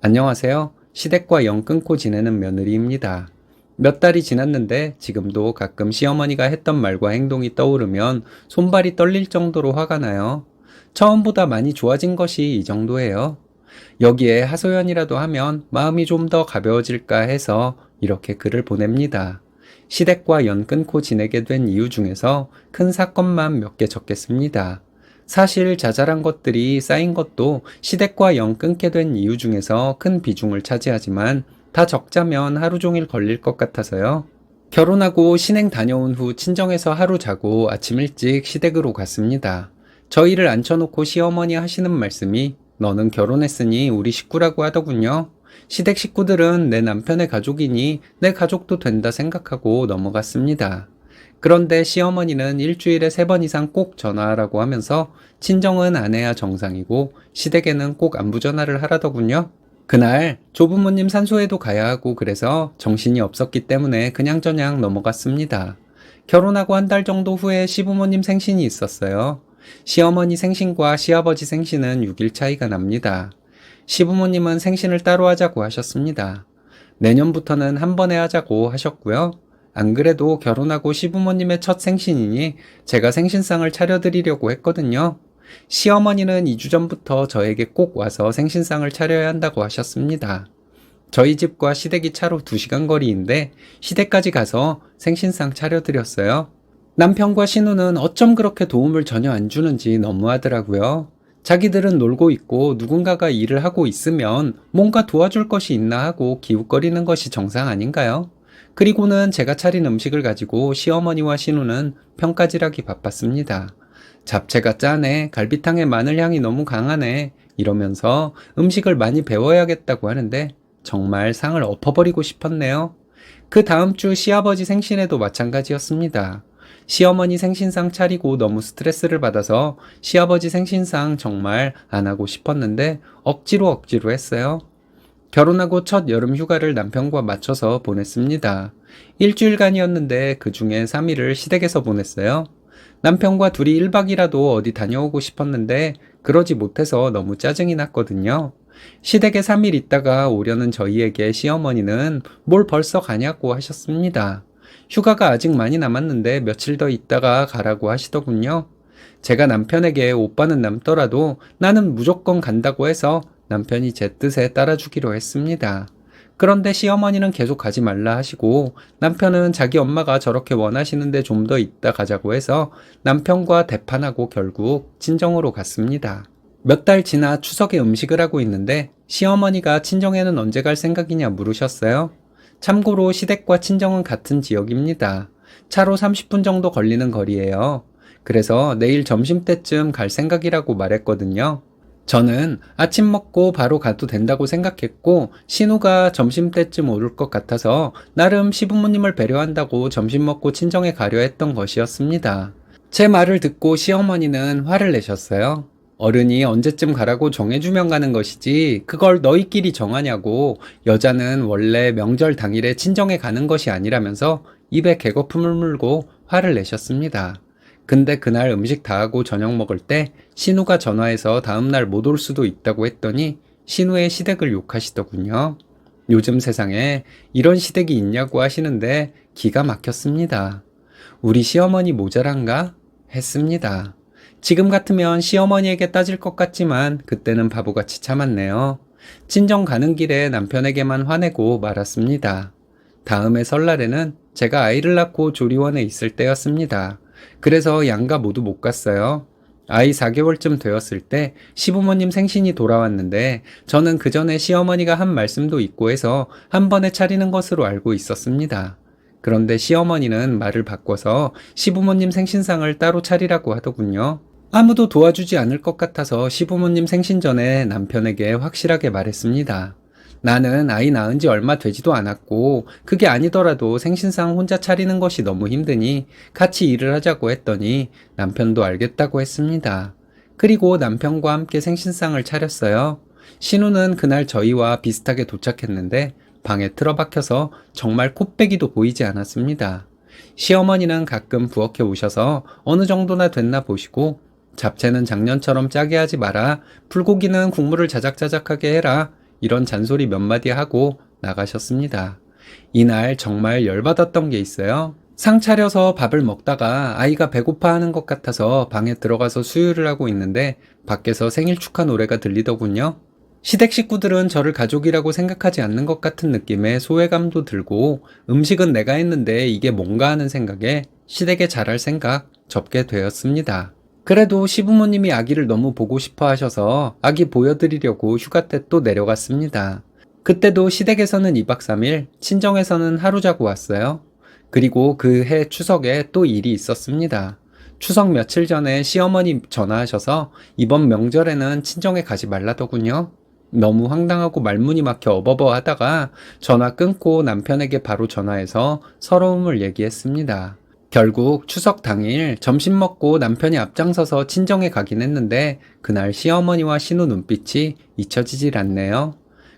안녕하세요. 시댁과 영 끊고 지내는 며느리입니다. 몇 달이 지났는데 지금도 가끔 시어머니가 했던 말과 행동이 떠오르면 손발이 떨릴 정도로 화가 나요. 처음보다 많이 좋아진 것이 이 정도예요. 여기에 하소연이라도 하면 마음이 좀 더 가벼워질까 해서 이렇게 글을 보냅니다. 시댁과 연 끊고 지내게 된 이유 중에서 큰 사건만 몇 개 적겠습니다. 사실 자잘한 것들이 쌓인 것도 시댁과 연 끊게 된 이유 중에서 큰 비중을 차지하지만 다 적자면 하루 종일 걸릴 것 같아서요. 결혼하고 신행 다녀온 후 친정에서 하루 자고 아침 일찍 시댁으로 갔습니다. 저희를 앉혀놓고 시어머니 하시는 말씀이 너는 결혼했으니 우리 식구라고 하더군요. 시댁 식구들은 내 남편의 가족이니 내 가족도 된다 생각하고 넘어갔습니다. 그런데 시어머니는 일주일에 3번 이상 꼭 전화하라고 하면서 친정은 안 해야 정상이고 시댁에는 꼭 안부 전화를 하라더군요. 그날 조부모님 산소에도 가야 하고 그래서 정신이 없었기 때문에 그냥저냥 넘어갔습니다. 결혼하고 한 달 정도 후에 시부모님 생신이 있었어요. 시어머니 생신과 시아버지 생신은 6일 차이가 납니다. 시부모님은 생신을 따로 하자고 하셨습니다. 내년부터는 한 번에 하자고 하셨고요. 안 그래도 결혼하고 시부모님의 첫 생신이니 제가 생신상을 차려드리려고 했거든요. 시어머니는 2주 전부터 저에게 꼭 와서 생신상을 차려야 한다고 하셨습니다. 저희 집과 시댁이 차로 2시간 거리인데 시댁까지 가서 생신상 차려드렸어요. 남편과 신우는 어쩜 그렇게 도움을 전혀 안 주는지 너무하더라고요. 자기들은 놀고 있고 누군가가 일을 하고 있으면 뭔가 도와줄 것이 있나 하고 기웃거리는 것이 정상 아닌가요? 그리고는 제가 차린 음식을 가지고 시어머니와 신우는 평가질하기 바빴습니다. 잡채가 짜네, 갈비탕에 마늘향이 너무 강하네, 이러면서 음식을 많이 배워야겠다고 하는데 정말 상을 엎어버리고 싶었네요. 그 다음 주 시아버지 생신에도 마찬가지였습니다. 시어머니 생신상 차리고 너무 스트레스를 받아서 시아버지 생신상 정말 안 하고 싶었는데 억지로 했어요. 결혼하고 첫 여름 휴가를 남편과 맞춰서 보냈습니다. 일주일간이었는데 그 중에 3일을 시댁에서 보냈어요. 남편과 둘이 1박이라도 어디 다녀오고 싶었는데 그러지 못해서 너무 짜증이 났거든요. 시댁에 3일 있다가 오려는 저희에게 시어머니는 뭘 벌써 가냐고 하셨습니다. 휴가가 아직 많이 남았는데 며칠 더 있다가 가라고 하시더군요. 제가 남편에게 오빠는 남더라도 나는 무조건 간다고 해서 남편이 제 뜻에 따라주기로 했습니다. 그런데 시어머니는 계속 가지 말라 하시고 남편은 자기 엄마가 저렇게 원하시는데 좀 더 있다 가자고 해서 남편과 대판하고 결국 친정으로 갔습니다. 몇 달 지나 추석에 음식을 하고 있는데 시어머니가 친정에는 언제 갈 생각이냐 물으셨어요. 참고로 시댁과 친정은 같은 지역입니다. 차로 30분 정도 걸리는 거리예요. 그래서 내일 점심때쯤 갈 생각이라고 말했거든요. 저는 아침 먹고 바로 가도 된다고 생각했고 신우가 점심때쯤 오를 것 같아서 나름 시부모님을 배려한다고 점심 먹고 친정에 가려 했던 것이었습니다. 제 말을 듣고 시어머니는 화를 내셨어요. 어른이 언제쯤 가라고 정해주면 가는 것이지 그걸 너희끼리 정하냐고. 여자는 원래 명절 당일에 친정에 가는 것이 아니라면서 입에 개거품을 물고 화를 내셨습니다. 근데 그날 음식 다 하고 저녁 먹을 때 신우가 전화해서 다음날 못 올 수도 있다고 했더니 신우의 시댁을 욕하시더군요. 요즘 세상에 이런 시댁이 있냐고 하시는데 기가 막혔습니다. 우리 시어머니 모자란가? 했습니다. 지금 같으면 시어머니에게 따질 것 같지만 그때는 바보같이 참았네요. 친정 가는 길에 남편에게만 화내고 말았습니다. 다음에 설날에는 제가 아이를 낳고 조리원에 있을 때였습니다. 그래서 양가 모두 못 갔어요. 아이 4개월쯤 되었을 때 시부모님 생신이 돌아왔는데 저는 그 전에 시어머니가 한 말씀도 있고 해서 한 번에 차리는 것으로 알고 있었습니다. 그런데 시어머니는 말을 바꿔서 시부모님 생신상을 따로 차리라고 하더군요. 아무도 도와주지 않을 것 같아서 시부모님 생신 전에 남편에게 확실하게 말했습니다. 나는 아이 낳은 지 얼마 되지도 않았고 그게 아니더라도 생신상 혼자 차리는 것이 너무 힘드니 같이 일을 하자고 했더니 남편도 알겠다고 했습니다. 그리고 남편과 함께 생신상을 차렸어요. 신우는 그날 저희와 비슷하게 도착했는데 방에 틀어박혀서 정말 코빼기도 보이지 않았습니다. 시어머니는 가끔 부엌에 오셔서 어느 정도나 됐나 보시고 잡채는 작년처럼 짜게 하지 마라. 불고기는 국물을 자작자작하게 해라. 이런 잔소리 몇 마디 하고 나가셨습니다. 이날 정말 열받았던 게 있어요. 상 차려서 밥을 먹다가 아이가 배고파하는 것 같아서 방에 들어가서 수유를 하고 있는데 밖에서 생일 축하 노래가 들리더군요. 시댁 식구들은 저를 가족이라고 생각하지 않는 것 같은 느낌에 소외감도 들고 음식은 내가 했는데 이게 뭔가 하는 생각에 시댁에 잘할 생각 접게 되었습니다. 그래도 시부모님이 아기를 너무 보고 싶어 하셔서 아기 보여드리려고 휴가 때 또 내려갔습니다. 그때도 시댁에서는 2박 3일, 친정에서는 하루 자고 왔어요. 그리고 그 해 추석에 또 일이 있었습니다. 추석 며칠 전에 시어머니 전화하셔서 이번 명절에는 친정에 가지 말라더군요. 너무 황당하고 말문이 막혀 어버버 하다가 전화 끊고 남편에게 바로 전화해서 서러움을 얘기했습니다. 결국 추석 당일 점심 먹고 남편이 앞장서서 친정에 가긴 했는데 그날 시어머니와 신우 눈빛이 잊혀지질 않네요.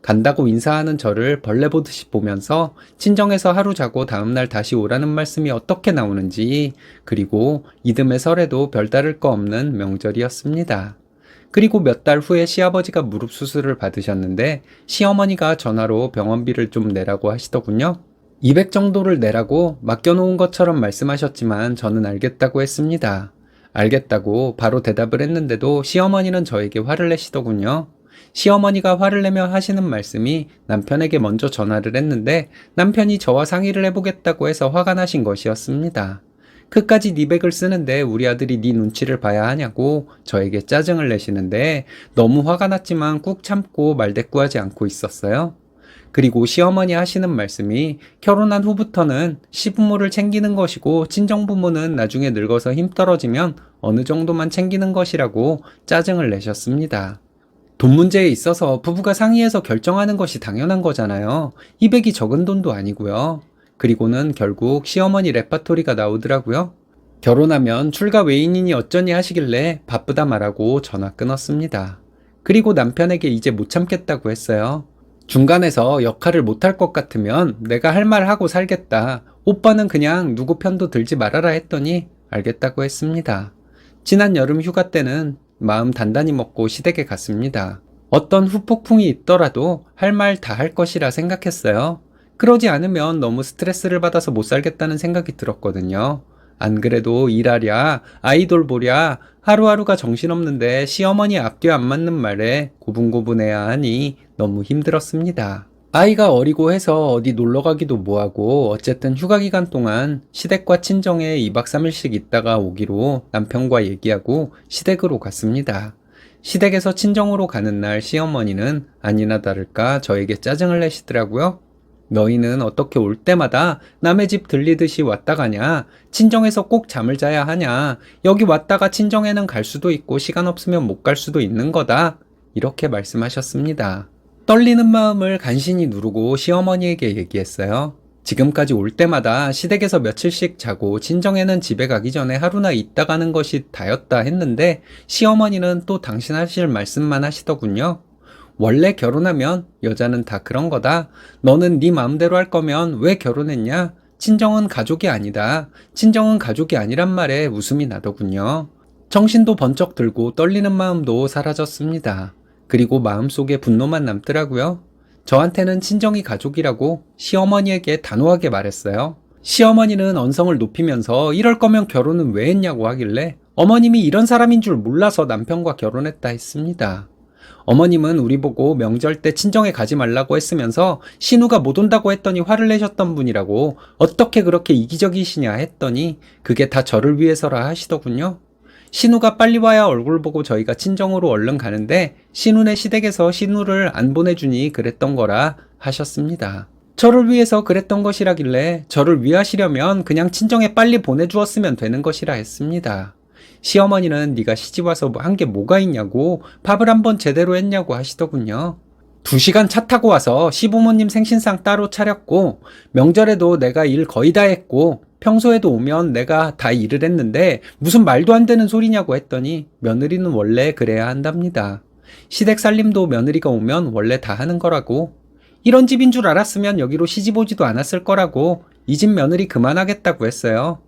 간다고 인사하는 저를 벌레 보듯이 보면서 친정에서 하루 자고 다음날 다시 오라는 말씀이 어떻게 나오는지, 그리고 이듬해 설에도 별다를 거 없는 명절이었습니다. 그리고 몇 달 후에 시아버지가 무릎 수술을 받으셨는데 시어머니가 전화로 병원비를 좀 내라고 하시더군요. 200 정도를 내라고 맡겨놓은 것처럼 말씀하셨지만 저는 알겠다고 했습니다. 알겠다고 바로 대답을 했는데도 시어머니는 저에게 화를 내시더군요. 시어머니가 화를 내며 하시는 말씀이 남편에게 먼저 전화를 했는데 남편이 저와 상의를 해보겠다고 해서 화가 나신 것이었습니다. 그까지 네 백을 쓰는데 우리 아들이 네 눈치를 봐야 하냐고 저에게 짜증을 내시는데 너무 화가 났지만 꾹 참고 말대꾸하지 않고 있었어요. 그리고 시어머니 하시는 말씀이 결혼한 후부터는 시부모를 챙기는 것이고 친정부모는 나중에 늙어서 힘 떨어지면 어느 정도만 챙기는 것이라고 짜증을 내셨습니다. 돈 문제에 있어서 부부가 상의해서 결정하는 것이 당연한 거잖아요. 200이 적은 돈도 아니고요. 그리고는 결국 시어머니 레파토리가 나오더라고요. 결혼하면 출가 외인이니 어쩌니 하시길래 바쁘다 말하고 전화 끊었습니다. 그리고 남편에게 이제 못 참겠다고 했어요. 중간에서 역할을 못할 것 같으면 내가 할 말 하고 살겠다. 오빠는 그냥 누구 편도 들지 말아라 했더니 알겠다고 했습니다. 지난 여름 휴가 때는 마음 단단히 먹고 시댁에 갔습니다. 어떤 후폭풍이 있더라도 할 말 다 할 것이라 생각했어요. 그러지 않으면 너무 스트레스를 받아서 못 살겠다는 생각이 들었거든요. 안 그래도 일하랴, 아이돌 보랴, 하루하루가 정신없는데 시어머니 앞뒤 안 맞는 말에 고분고분해야 하니 너무 힘들었습니다. 아이가 어리고 해서 어디 놀러 가기도 뭐하고 어쨌든 휴가 기간 동안 시댁과 친정에 2박 3일씩 있다가 오기로 남편과 얘기하고 시댁으로 갔습니다. 시댁에서 친정으로 가는 날 시어머니는 아니나 다를까 저에게 짜증을 내시더라고요. 너희는 어떻게 올 때마다 남의 집 들리듯이 왔다 가냐? 친정에서 꼭 잠을 자야 하냐? 여기 왔다가 친정에는 갈 수도 있고 시간 없으면 못 갈 수도 있는 거다. 이렇게 말씀하셨습니다. 떨리는 마음을 간신히 누르고 시어머니에게 얘기했어요. 지금까지 올 때마다 시댁에서 며칠씩 자고 친정에는 집에 가기 전에 하루나 있다 가는 것이 다였다 했는데 시어머니는 또 당신 하실 말씀만 하시더군요. 원래 결혼하면 여자는 다 그런 거다. 너는 네 마음대로 할 거면 왜 결혼했냐? 친정은 가족이 아니다. 친정은 가족이 아니란 말에 웃음이 나더군요. 정신도 번쩍 들고 떨리는 마음도 사라졌습니다. 그리고 마음속에 분노만 남더라고요. 저한테는 친정이 가족이라고 시어머니에게 단호하게 말했어요. 시어머니는 언성을 높이면서 이럴 거면 결혼은 왜 했냐고 하길래 어머님이 이런 사람인 줄 몰라서 남편과 결혼했다 했습니다. 어머님은 우리 보고 명절 때 친정에 가지 말라고 했으면서 신우가 못 온다고 했더니 화를 내셨던 분이라고 어떻게 그렇게 이기적이시냐 했더니 그게 다 저를 위해서라 하시더군요. 신우가 빨리 와야 얼굴 보고 저희가 친정으로 얼른 가는데 신우네 시댁에서 신우를 안 보내주니 그랬던 거라 하셨습니다. 저를 위해서 그랬던 것이라길래 저를 위하시려면 그냥 친정에 빨리 보내주었으면 되는 것이라 했습니다. 시어머니는 네가 시집와서 한 게 뭐가 있냐고 밥을 한번 제대로 했냐고 하시더군요. 2시간 차 타고 와서 시부모님 생신상 따로 차렸고 명절에도 내가 일 거의 다 했고 평소에도 오면 내가 다 일을 했는데 무슨 말도 안 되는 소리냐고 했더니 며느리는 원래 그래야 한답니다. 시댁 살림도 며느리가 오면 원래 다 하는 거라고. 이런 집인 줄 알았으면 여기로 시집 오지도 않았을 거라고. 이 집 며느리 그만하겠다고 했어요.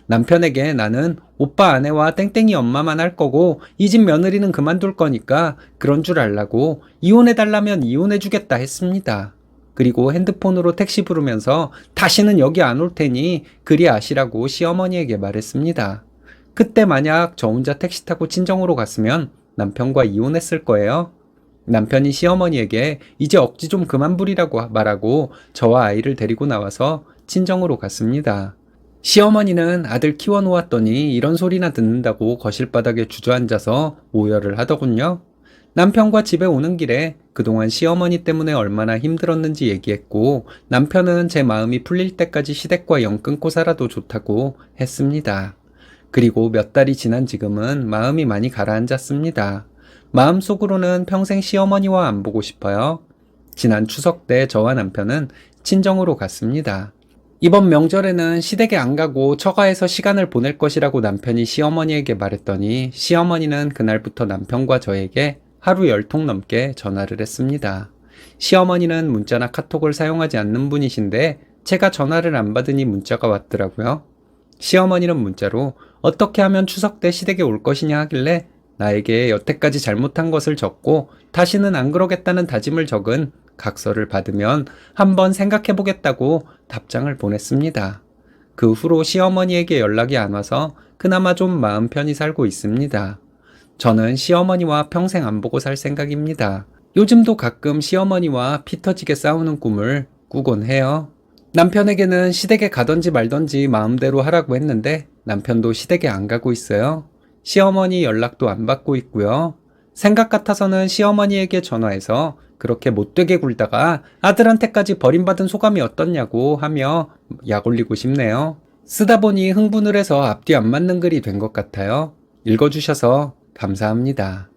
남편에게 나는 오빠 아내와 땡땡이 엄마만 할 거고 이 집 며느리는 그만둘 거니까 그런 줄 알라고 이혼해달라면 이혼해주겠다 했습니다. 그리고 핸드폰으로 택시 부르면서 다시는 여기 안 올 테니 그리 아시라고 시어머니에게 말했습니다. 그때 만약 저 혼자 택시 타고 친정으로 갔으면 남편과 이혼했을 거예요. 남편이 시어머니에게 이제 억지 좀 그만 부리라고 말하고 저와 아이를 데리고 나와서 친정으로 갔습니다. 시어머니는 아들 키워놓았더니 이런 소리나 듣는다고 거실바닥에 주저앉아서 오열을 하더군요. 남편과 집에 오는 길에 그동안 시어머니 때문에 얼마나 힘들었는지 얘기했고 남편은 제 마음이 풀릴 때까지 시댁과 영 끊고 살아도 좋다고 했습니다. 그리고 몇 달이 지난 지금은 마음이 많이 가라앉았습니다. 마음속으로는 평생 시어머니와 안 보고 싶어요. 지난 추석 때 저와 남편은 친정으로 갔습니다. 이번 명절에는 시댁에 안 가고 처가에서 시간을 보낼 것이라고 남편이 시어머니에게 말했더니 시어머니는 그날부터 남편과 저에게 하루 10통 넘게 전화를 했습니다. 시어머니는 문자나 카톡을 사용하지 않는 분이신데 제가 전화를 안 받으니 문자가 왔더라고요. 시어머니는 문자로 어떻게 하면 추석 때 시댁에 올 것이냐 하길래 나에게 여태까지 잘못한 것을 적고 다시는 안 그러겠다는 다짐을 적은 각서를 받으면 한번 생각해 보겠다고 답장을 보냈습니다. 그 후로 시어머니에게 연락이 안 와서 그나마 좀 마음 편히 살고 있습니다. 저는 시어머니와 평생 안 보고 살 생각입니다. 요즘도 가끔 시어머니와 피 터지게 싸우는 꿈을 꾸곤 해요. 남편에게는 시댁에 가든지 말든지 마음대로 하라고 했는데 남편도 시댁에 안 가고 있어요. 시어머니 연락도 안 받고 있고요. 생각 같아서는 시어머니에게 전화해서 그렇게 못되게 굴다가 아들한테까지 버림받은 소감이 어떻냐고 하며 약 올리고 싶네요. 쓰다 보니 흥분을 해서 앞뒤 안 맞는 글이 된 것 같아요. 읽어주셔서 감사합니다.